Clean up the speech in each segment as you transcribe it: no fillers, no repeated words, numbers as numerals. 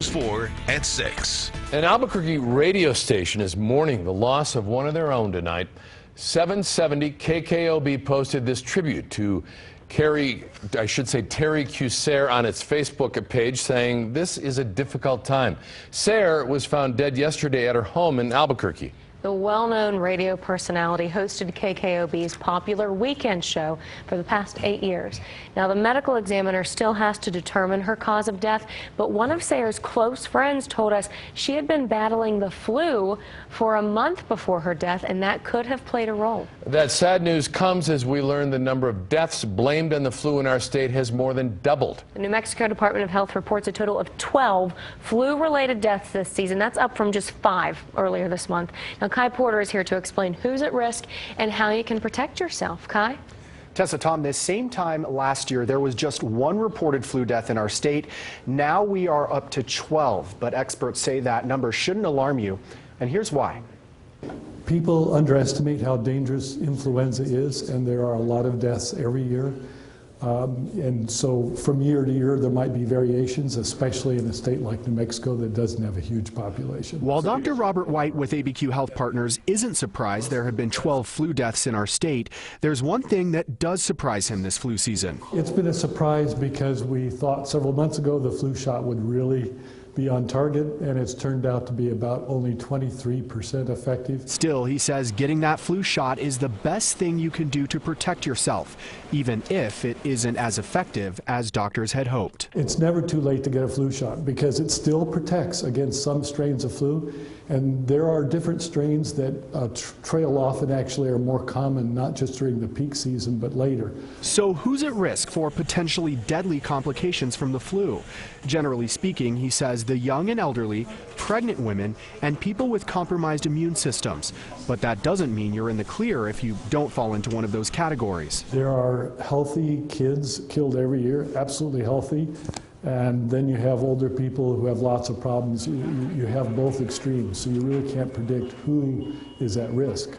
4 at 6. An Albuquerque radio station is mourning the loss of one of their own tonight. 770 KKOB posted this tribute to Terry Cuser on its Facebook page, saying this is a difficult time. Sayre was found dead yesterday at her home in Albuquerque. The well-known radio personality hosted KKOB's popular weekend show for the past 8 years. Now, the medical examiner still has to determine her cause of death, but one of Sayre's close friends told us she had been battling the flu for a month before her death, and that could have played a role. That sad news comes as we learn the number of deaths blamed on the flu in our state has more than doubled. The New Mexico Department of Health reports a total of 12 flu-related deaths this season. That's up from just 5 earlier this month. Now, Kai Porter is here to explain who's at risk and how you can protect yourself. Kai? Tessa, Tom, this same time last year, there was just 1 reported flu death in our state. Now we are up to 12, but experts say that number shouldn't alarm you, and here's why. People underestimate how dangerous influenza is, and there are a lot of deaths every year. And so from year to year, there might be variations, especially in a state like New Mexico that doesn't have a huge population. While Dr. Robert White with ABQ Health Partners isn't surprised there have been 12 flu deaths in our state, there's one thing that does surprise him this flu season. It's been a surprise because we thought several months ago the flu shot would really be on target, and it's turned out to be about only 23% effective. Still, he says getting that flu shot is the best thing you can do to protect yourself, even if it isn't as effective as doctors had hoped. It's never too late to get a flu shot because it still protects against some strains of flu, and there are different strains that trail off and actually are more common not just during the peak season but later. So who's at risk for potentially deadly complications from the flu? Generally speaking, he says the young and elderly, pregnant women, and people with compromised immune systems. But that doesn't mean you're in the clear if you don't fall into one of those categories. There are healthy kids killed every year, absolutely healthy. And then you have older people who have lots of problems. You have both extremes, so you really can't predict who is at risk.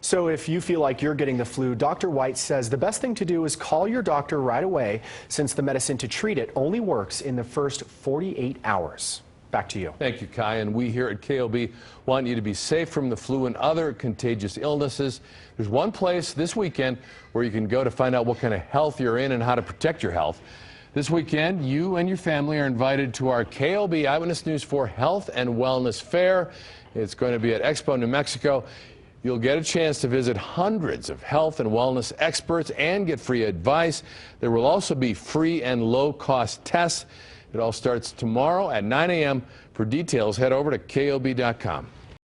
So if you feel like you're getting the flu, Dr. White says the best thing to do is call your doctor right away, since the medicine to treat it only works in the first 48 hours. Back to you. Thank you, Kai. And we here at KOB want you to be safe from the flu and other contagious illnesses. There's one place this weekend where you can go to find out what kind of health you're in and how to protect your health. This weekend, you and your family are invited to our KOB Eyewitness News 4 Health and Wellness Fair. It's going to be at Expo, New Mexico. You'll get a chance to visit hundreds of health and wellness experts and get free advice. There will also be free and low-cost tests. It all starts tomorrow at 9 a.m. For details, head over to KOB.com.